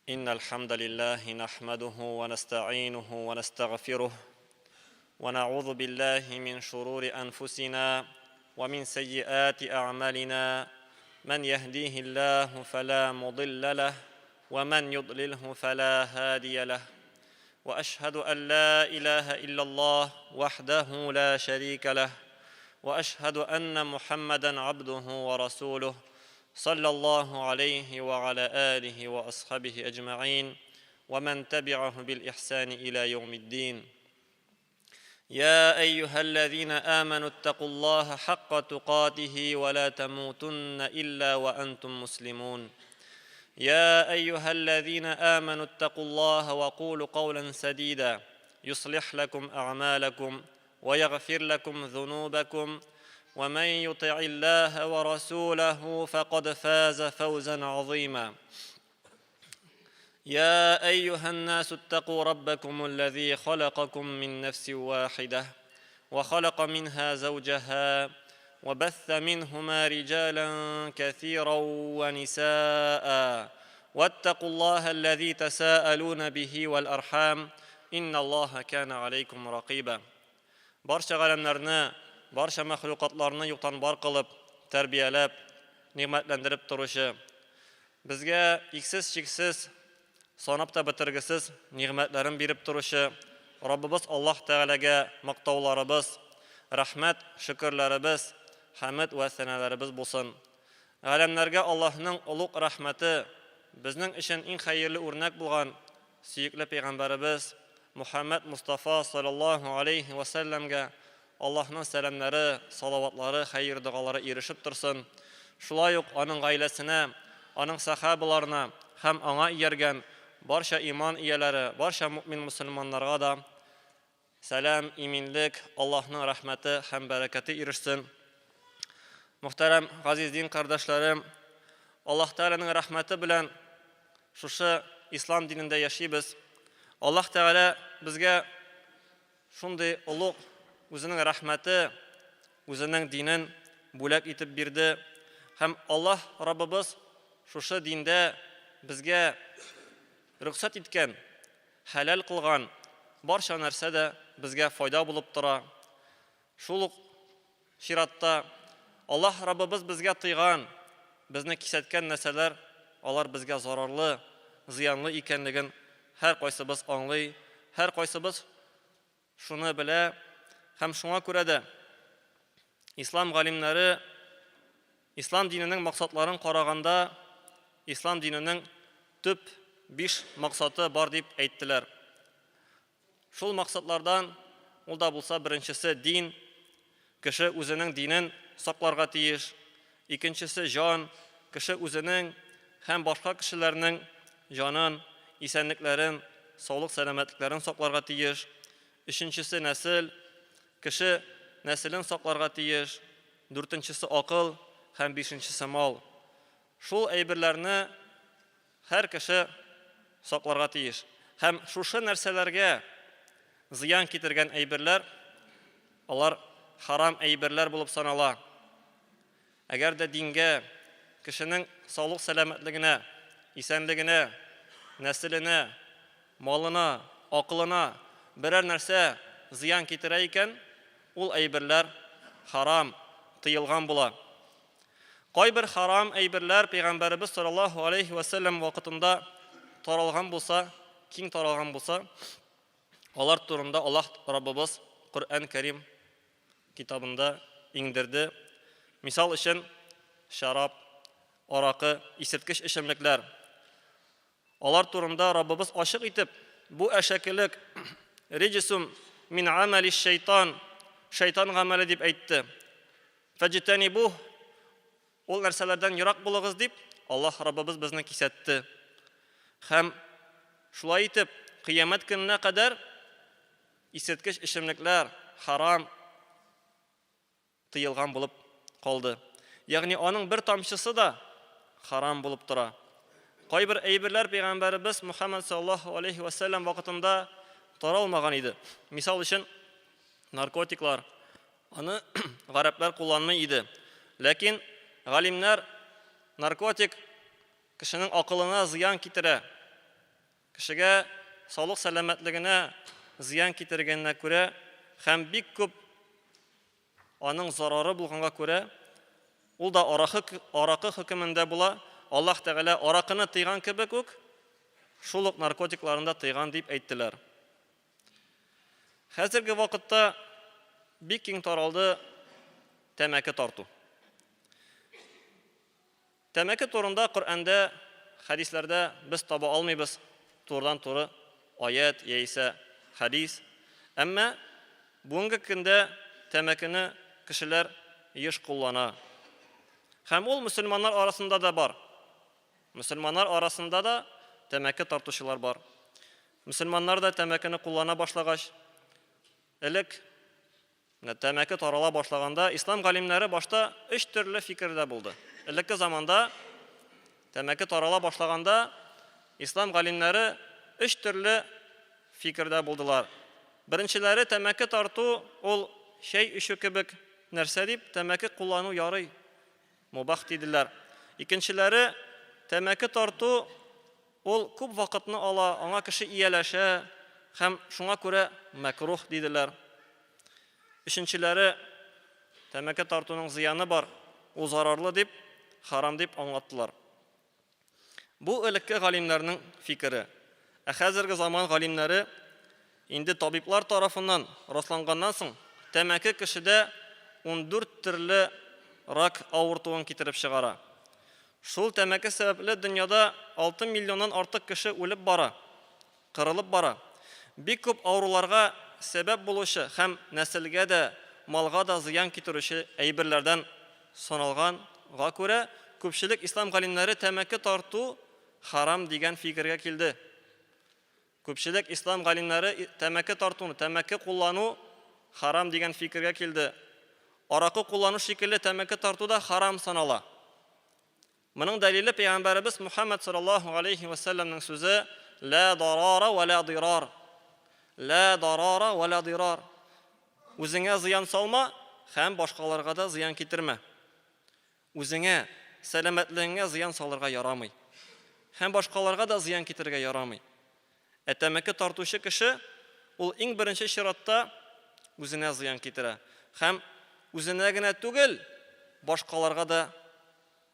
إن الحمد لله نحمده ونستعينه ونستغفره ونعوذ بالله من شرور أنفسنا ومن سيئات أعمالنا من يهديه الله فلا مضل له ومن يضلله فلا هادي له وأشهد أن لا إله إلا الله وحده لا شريك له وأشهد أن محمدًا عبده ورسوله صلى الله عليه وعلى آله وأصحابه أجمعين ومن تبعه بالإحسان إلى يوم الدين. يا أيها الذين آمنوا اتقوا الله حق تقاته ولا تموتن إلا وأنتم مسلمون. يا أيها الذين آمنوا اتقوا الله وقولوا قولا سديدا يصلح لكم أعمالكم ويغفر لكم ذنوبكم ومن يطع الله ورسوله فقد فاز فوزا عظيما. يا أيها الناس اتقوا ربكم الذي خلقكم من نفس واحدة وخلق منها زوجها وبث منهما رجالا كثيرا ونساء واتقوا الله الذي تساءلون به والأرحام إن الله كان عليكم رقيبا. Barcha g'alamlarni, barcha mahluqotlarni yo'qdan bor qilib, tarbiyalab, ne'matlantirib turishi, bizga iksiz cheksiz, sanab bitirgisiz ne'matlarini berib turishi, Robbimiz Alloh taolaga maqtovlarimiz, rahmat, shukrlarimiz, hamd va sanolarimiz bo'lsin. G'alamlarga Allohning ulug' rahmati, bizning uchun eng xayrli o'rnak bo'lgan suyukli payg'ambarimiz Muhammad Mustafa sallallohu alayhi va sallamga Allohning salamlari, salovatlari, xayr duolari erishib tursin. Shulayuq uning oilasini, uning sahobalarni ham anga ergan barcha iymon egalari, barcha mu'min musulmonlarga da salam, iminlik, Allohning rahmati ham barakati erishsin. Muhtaram aziz din qardoshlarim, Alloh taolaning rahmati bilan shusha islom dinida yashaymiz. Alloh taolo bizga shunday ulug' o'zining rahmati, o'zining dinin bo'lak etib berdi. Ham Alloh Robbimiz shusha dinda bizga ruxsat etgan, halal qilgan barcha narsada bizga foyda bo'lib tura. Shul shiratda Alloh Robbimiz bizga tiygan, bizni kesatgan narsalar, ular bizga zararli, ziyonli ekanligini har qaysimiz anglay, har qaysimiz shuni bila. Ham shunga ko'ra da islom g'alimlari islom dinining maqsadlarini qaraganda islom dinining tub 5 maqsadi bor deb aytdilar. Shul maqsadlardan ulda bo'lsa birinchisi din, kishi o'zining dinin saqlarga tiyish. Ikkinchisi jon, kishi o'zining ham boshqa kishilarning jonin, esanliklarini, sog'lik salomatliklarini saqlarga tiyish. Uchinchisi nasl, kishi naslini saqlarga tiyish. To'rtinchisi aql, ham beshinchisi mol. Shul aybirlarni har kishi saqlarga tiyish. Ham shusha narsalarga ziyon keltirgan aybirlar, ular harom aybirlar bo'lib sanala. Agarda dinga, kishining sog'lik salomatligini, esanligini, naslini, molini, aqlini biror narsa ziyon keltirar ekan, ul aybirlar harom, tiyilgan bo'lar. Qoy bir harom aybirlar payg'ambarimiz sollallohu alayhi va sallam vaqtida taralgan bo'lsa, keng taralgan bo'lsa, ular turunda Alloh Robbimiz Qur'on Karim kitobida indirdi. Misal uchun sharob, araqi, isirtgich ichimliklar. Ular turunda Robbimiz ochiq etib, bu ashakilik rijsum min amali shayton, shayton amali deb aytdi. Fajtanibuh, ol narsalardan yiroq bo'ling'iz deb Alloh Robbimiz bizni kesatdi. Ham shulay etib qiyomat kunina qadar isirtgich ichimliklar harom tiyilgan bo'lib qoldi. Ya'ni onun bir tomchisi da harom bo'lib tura. Qoy bir aybirlar payg'ambarimiz Muhammad sallallohu alayhi va sallam vaqtida taralmagan edi. Misal uchun narkotiklar, uni g'arablar qo'llanmay edi. Lekin g'alimlar narkotik kishining aqlini ziyon keltiradi, кешегә саулык сәламәтлегенә зыян китергәненә күрә һәм бик күп аның зарары булганга күрә, ул да аракы хөкемендә була. Аллаһ Тәгалә аракыны тыйган кебек үк, шул ук наркотикларында тыйган дип әйттеләр. Хәзерге вакытта бик киң таралды тәмәке тарту. Тәмәке турында Коръәндә, хәдисләрдә без таба алмыйбыз турыдан-туры аят яисә хәдис. Әмма бүгенге көндә тәмәкене кешеләр еш куллана. Һәм ул мөселманнар арасында да бар. Мөселманнар арасында да тәмәке тартучылар бар. Мөселманнар да тәмәкене куллана башлагач, элек тәмәке тарала башлаганда ислам галимнәре башта 3 төрле фикердә булды. Элекке заманда тәмәке тарала башлаганда ислам галимнәре 3 төрле фикердә булдылар. Беренчеләре тәмәке тарту ул шәй эчү кебек нәрсә дип тәмәке куллану ярый, мубах диделәр. Икенчеләре тәмәке тарту ул күп вакытны ала, аңа кеше ияләшә һәм шуңа күрә мәкрух диделәр. Өченчеләре тәмәке тартуның зыяны бар, ул зарарлы дип, харам дип аңлаттылар. Бу элекке галимнәрнең фикере. Хәзерге заман галимнәре инде табиблар тарафыннан расланганнан соң тәмәке кешедә 14 төрле рак авыртуын китереп чыгара. Шул тәмәке сәбәпле дөньяда 6 миллионнан артык кеше үлеп бара, кырылып бара. Бик күп авыруларга сәбәп булучы һәм нәселгә дә, малга да зыян китерүче әйберләрдән саналганга күрә, күпчелек ислам галимнәре тәмәке тарту харам дигән фикергә килде. Күпчелек ислам галимнәре тәмәке тартуны, тәмәке куллану харам дигән фикергә килде. Аракы куллану шикелле тәмәке тарту да харам санала. Моның дәлиле Пәйгамбәрбез Мухаммад саллаллаһу алейхи ва салламның сүзе: "Ла дарара ва ла дирар." Ла дарара ва ла дирар. Үзеңә зыян салма һәм башкаларга да зыян китермә. Үзеңә, сәламәтлегеңә зыян салырга ярамый. Һәм башкаларга да зыян китергә ярамый. Тәмәке тартучы кеше ул иң беренче чиратта үзенә зыян китерә. Һәм үзенә генә түгел, башкаларга да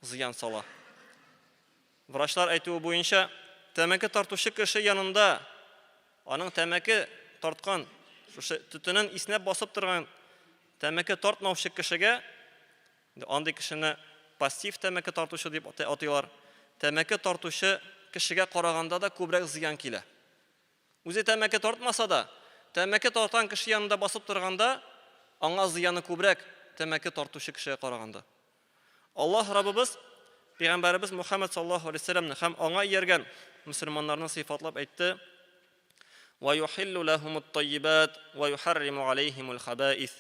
зыян сала. Врачлар әйтүе буенча, тәмәке тартучы кеше янында аның тәмәке тарткан, шушы төтенен иснәп басып торган тәмәке тартмаучы кешегә, андый кешене пассив тәмәке тартучы дип атыйлар. Тәмәке тартучы кешегә караганда да күбрәк зыян килә. Үзе тәмәке тартмаса да, тәмәке тартан кеше янында басып торганда, аңа зыяны күбрәк тәмәке тартучы кешегә караганда. Аллаһ Раббыбыз, Пәйгамбәрбез Мухаммад саллаллаһу алейхи ва салламны һәм аңа ияргән мөселманнарны сыйфатлап әйтте: "Ва юхиллу лахумут таййибат ва юхарриму алейхимул хабаис."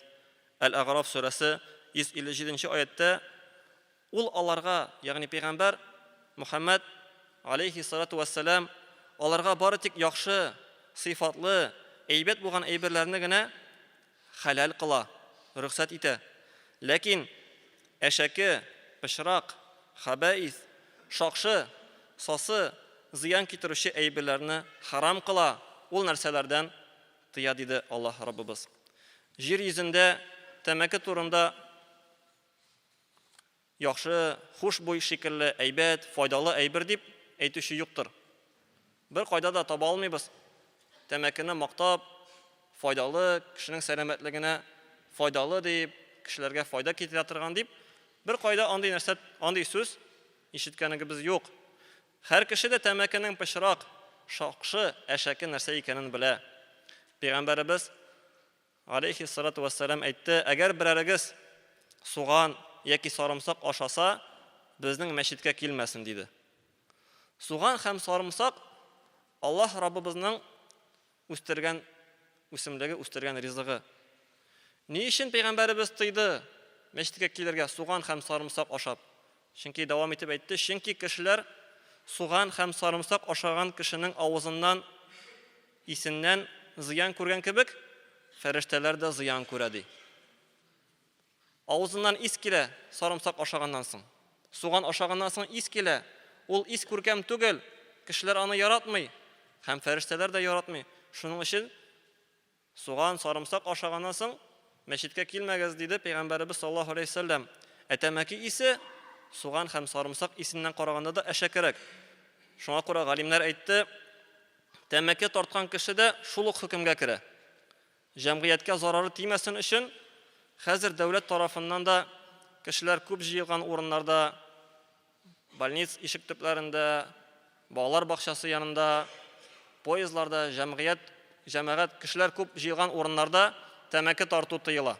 Әл-Ағраф сүрәсе 157-нче аятта ул аларга, ягъни Пәйгамбәр Мухаммад алейхи салату вассалам аларга бары тик яхшы, сыйфатлы, әйбәт булган әйберләрне генә халал кыла, рөхсәт итә. Ләкин әшәке, пычрак, хабаис, шакшы, сасы, зыян китерүче әйберләрне харам кыла. Ул нәрсәләрдән тыя диде Аллаһ Раббыбыз. Җир йөзендә тәмәке турында яхшы, хушбуй шикелле, әйбәт, файдалы әйбер дип әйтүче юктыр. Бер кайда да таба алмыйбыз. Тәмәкене мактап, файдалы, кешенең сәламәтлегенә файдалы дип, кешеләргә файда китерә торган дип, бер кайда андый нәрсә, андый сүз ишеткәнегебез юк. Һәр кеше дә тәмәкенең пычрак, шакшы, әшәке нәрсә икәнен белә. Пәйгамбәрбез алейхи салату вассалам әйтте: "Әгәр берәрегез суган яки сарымсак ашаса, безнең мәчеткә килмәсен" диде. Суган һәм сарымсак Аллаһ Раббыбызның үстергән үсемлеге, үстергән ризыгы. Ни өчен Пәйгамбәрбез тыйды мәчеткә килергә суган һәм сарымсак ашап? Чөнки дәвам итеп әйтте, чөнки кешеләр суган һәм сарымсак ашаган кешенең авызыннан, исеннән зыян күргән кебек, фәрештәләр дә зыян күрә ди. Авызыннан ис килә сарымсак ашаганнан соң. Суган ашаганнан соң ис килә. Ул ис күркәм түгел, кешеләр аны яратмый. һәм фәрештәләр дә яратмый. Шуның өчен суган, сарымсак ашаганнан соң мәчеткә килмәгез диде Пәйгамбәрбез саллаллаһу алейһи ва сәллям. Тәмәке исе суган һәм сарымсак исеннән караганда да әшәкерәк. Шуңа күрә галимнәр әйтте, тәмәке тарткан кеше дә шул ук хөкемгә керә. Җәмгыятькә зарары тимәсен өчен хәзер дәүләт тарафыннан да кешеләр күп җыелган урыннарда, больниц ишек төпләрендә, балалар бакчасы янында, поездларда, җәмәгать кешеләр күп җыелган урыннарда тәмәке тарту тыела.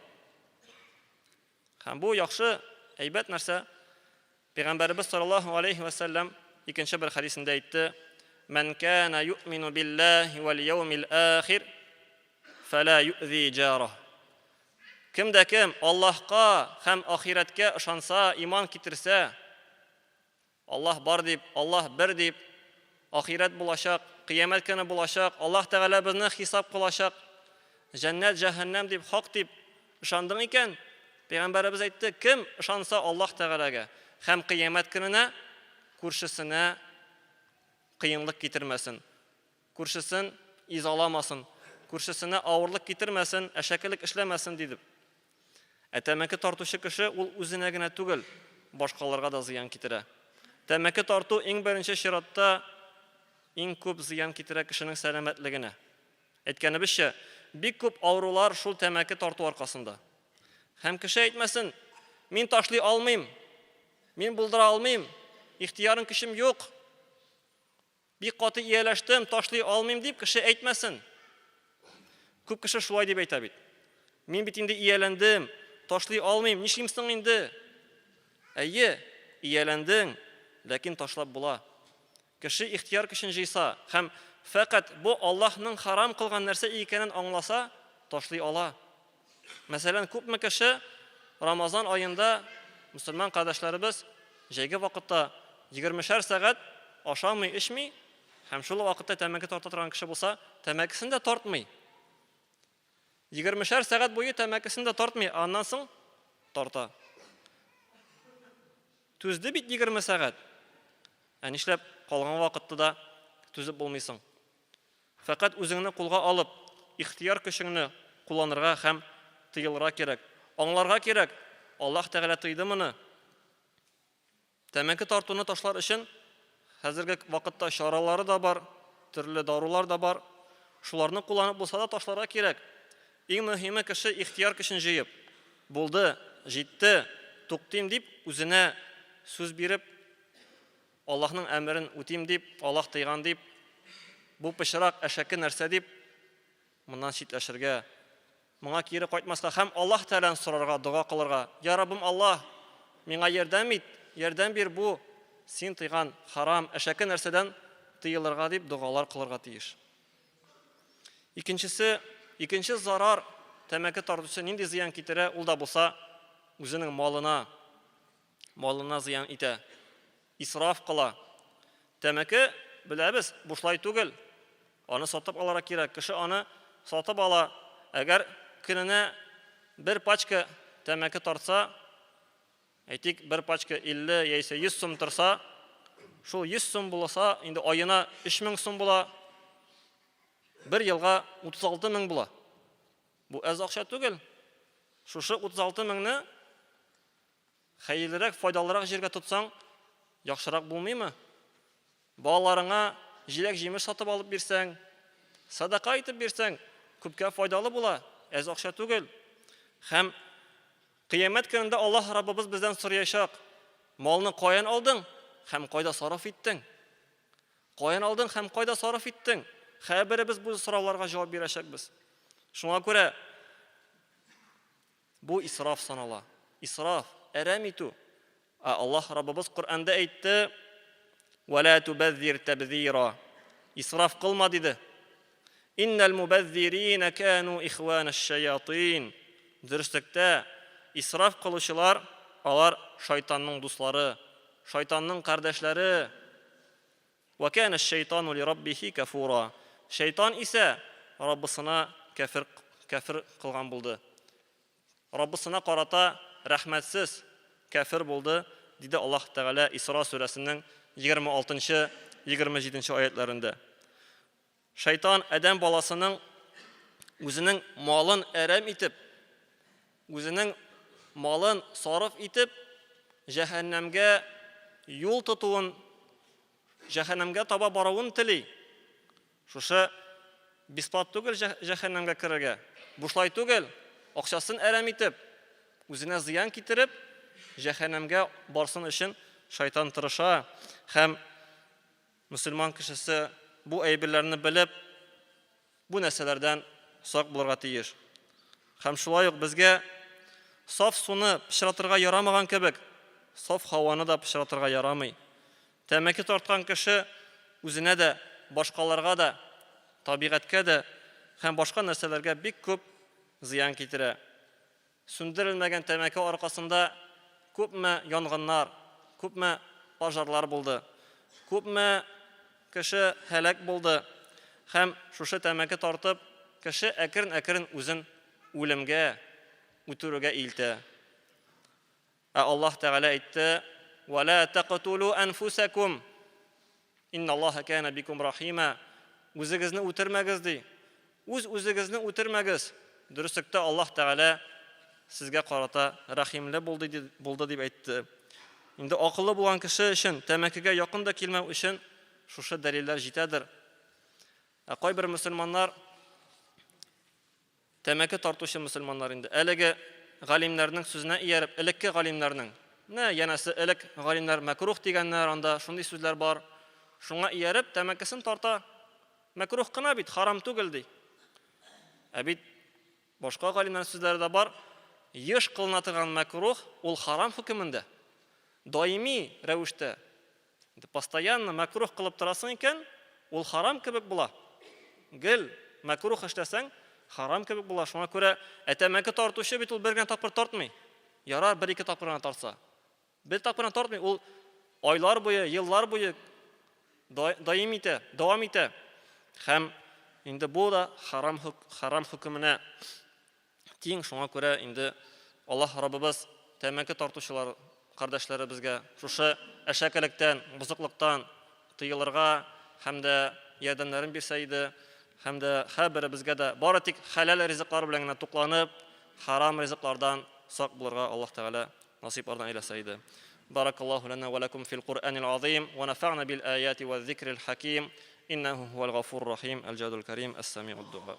Һәм бу яхшы, әйбәт нәрсә. Пәйгамбәрбез саллаллаһу алейһи ва сәллям икенче бер хадисендә әйтте: "Ман кана ю'мину биллаһи вал яумил ахир, фала ю'зи джарah." Кемдә кем Аллаһка һәм ахираткә ышанса, иман китерсә, Аллаһ бар дип, Аллаһ бер дип, ахират булачак, кыямәт көне булачак, Аллаһ Тәгалә безне хисап кылачак, җәннәт, җәһәннәм дип, хак дип ышандың икән, Пәйгамбәрбез әйтте, кем ышанса Аллаһ Тәгаләгә һәм кыямәт көненә, күршесенә кыенлык китермәсен, күршесен изаламасын, күршесенә авырлык китермәсен, әшәкелек эшләмәсен диде. Тәмәке тартучы кеше ул үзенә генә түгел, башкаларга да зыян китерә. Тәмәке тарту иң беренче чиратта иң күп зыян китерә кешенең сәламәтлегенә. Әйткәнебезчә, бик күп авырулар шул тәмәке тарту аркасында. Һәм кеше әйтмәсен, мин ташлый алмыйм, мин булдыра алмыйм, ихтиярым көчем юк, бик каты ияләштем, ташлый алмыйм дип кеше әйтмәсен. Күп кеше шулай дип әйтә бит. Мин бит инде ияләндем, ташлый алмыйм, нишлим соң инде? Әйе, ияләндең, ләкин ташлап була. Кеше ихтияр көчен җыйса һәм фақат бу Аллаһның харам кылган нәрсә икәнен аңласа, ташлый ала. Мәсәлән, күпме кеше Рамазан аенда мусульман кардәшләребез җәйге вакытта 20 сәгать ашамый, эчми, һәм шул вакытта тәмәке тарта торган кеше булса, тәмәкесен дә тартмый. 20 сәгать буе тәмәкесен дә тартмый, аннан соң тарта. Түзде бит 20 сәгать. Нишләп калган вакытта да түзеп булмыйсың? Фақат үзеңне кулга алып, ихтияр көчеңне кулланырга һәм тыелырга кирәк. Аңларга кирәк. Аллаһ Тәгалә тыйды моны. Тәмәке тартуны ташлар өчен хәзерге вакытта чаралары да бар, төрле дарулар да бар. Шуларны кулланып булса да ташларга кирәк. Иң мөһиме кеше ихтияр көчен җыеп, булды, җитте, туктыйм дип үзенә сүз биреп, Аллаһның әмерен үтим дип, Аллаһ тыйган дип, бу пычрак әшәке нәрсә дип, моннан читләшергә, моңа кире кайтмаска һәм Аллаһ Тәгаләдән сорарга, дуга кылырга. Я Раббым Аллаһ, миңа ярдәм ит, ярдәм бир бу син тыйган харам әшәке нәрсәдән тыелырга дип дугалар кылырга тиеш. Икенче зарар тәмәке тартучы нинди зыян китерә, ул да булса үзенең малына зыян итә. Исраф кыла. Тәмәке, беләбез, бушлай түгел. Аны сатып алырга кирәк. Кеше аны сатып ала. Әгәр көненә бер пачка тәмәке тартса, әйтик, бер пачка 50 яисә 100 сум торса, шул 100 сум булса, инде аена 3000 сум була. Бер елга 36 мең була. Бу аз акча түгел. Шушы 36 меңне хәерлерәк, файдалырак җиргә тотсаң, яхшырак булмыймы? Балаларыңа җиләк-җимеш сатып алып бирсәң, садака итеп бирсәң, күпкә файдалы була, аз акча түгел. Һәм кыямәт көнендә Аллаһ Раббыбыз бездән сораячак: малны каян алдың һәм кайда сарыф иттең? Каян алдың һәм кайда сарыф иттең? Һәрберебез бу сорауларга җавап бирәчәкбез. Шуңа күрә бу исраф санала. Исраф, әрәм итү. Аллаһ Раббыбыз Куръанда әйтте: "Вала тубаззир табзира." Исраф кылма диде. "Иннал мубаззирина кану ихванаш шаятин." Дөрестектә, исраф кылучылар, алар шайтанның дуслары, шайтанның кардәшләре. "Ва кана аш-шайтану ли раббихи кафура." Шайтан исә Раббысына кафир кылган булды. Раббысына карата рәхмәтсез кафир булды, диде Аллаһ Тәгалә Исра сүрәсенең 26-27 аятларында. Шайтан адам баласының үзенең малын әрәм итеп, үзенең малын сарыф итеп, җәһәннәмгә юл тотуын, җәһәннәмгә таба баруын тели. Шушы бесплат түгел җәһәннәмгә керергә, бушлай түгел, акчасын әрәм итеп, үзенә зыян китереп, җәһәннәмгә барсын өчен шайтан тырыша. Һәм мөселман кешесе бу әйберләрне белеп, бу нәрсәләрдән сак булырга тиеш. Һәм шулай ук безгә саф суны пычратырга ярамаган кебек, саф һаваны да пычратырга ярамый. Тәмәке тарткан кеше үзенә дә, башкаларга да, табигатькә дә һәм башка нәрсәләргә бик күп зыян китерә. Сүндерелмәгән тәмәке аркасында күпме янгыннар, күпме пожарлар булды, күпме кеше һәлак булды. Һәм шушы тәмәке тартып, кеше әкрен-әкрен үзен үлемгә, үтерүгә илтә. Аллаһ Тәгалә әйтте: "Ва ла тaqtulu anfusakum. Инналлаһа кана бикум рахима." Үзегезне үтермәгез ди. Үзегезне үтермәгез. Дөреслектә Аллаһ Тәгалә сезгә карата рахимле булды дип әйтте. Инде акыллы булган кеше өчен тәмәкегә якын да килмәү өчен шушы дәлилләр җитәдер. Кайбер мөселманнар, тәмәке тартучы мөселманнар инде әлеге галимнәрнең сүзенә ияреп, элекке галимнәрнең, янәсе элек галимнәр макрух дигәннәр, анда шундый сүзләр бар. Шуңа ияреп тәмәкесен тарта. Макрух кына бит, харам түгел ди. Бит башка галимнәр сүзләре дә бар. Еш кылына торган макрух ул харам хөкемендә. Даими рәвештә, постоянно макрух кылып торасың икән, ул харам кебек була. Гел макрух эшләсәң, харам кебек була. Шуңа күрә тәмәке тартучы бит ул бер генә тапкыр тартмый. Ярар, бер-ике тапкыр гына тартса. Бер тапкыр тартмый, ул айлар буе, еллар буе даим итә, дәвам итә. Һәм инде бу да харам хөкеменә тиң. Шуңа күрә инде Аллаһ Раббыбыз тәмәке тартучылар кардәшләребезгә шушы әшәкелектән, бузыклыктан тыелырга һәм дә ярдәмнәрен бирсә иде, һәм дә һәрберебезгә дә бары тик хәләл ризыклар белән генә тукланып, харам ризыклардан сак булырга Аллаһ Тәгалә насыйплардан әйләсә иде. Баракаллаһу лана ва лакум фил Qur'анил азим ва нафa'на бил аяти ва зикрил хаким. Иннаху хувал гафурur rahim, аль-джадул карим, ас-сами'уд дуа.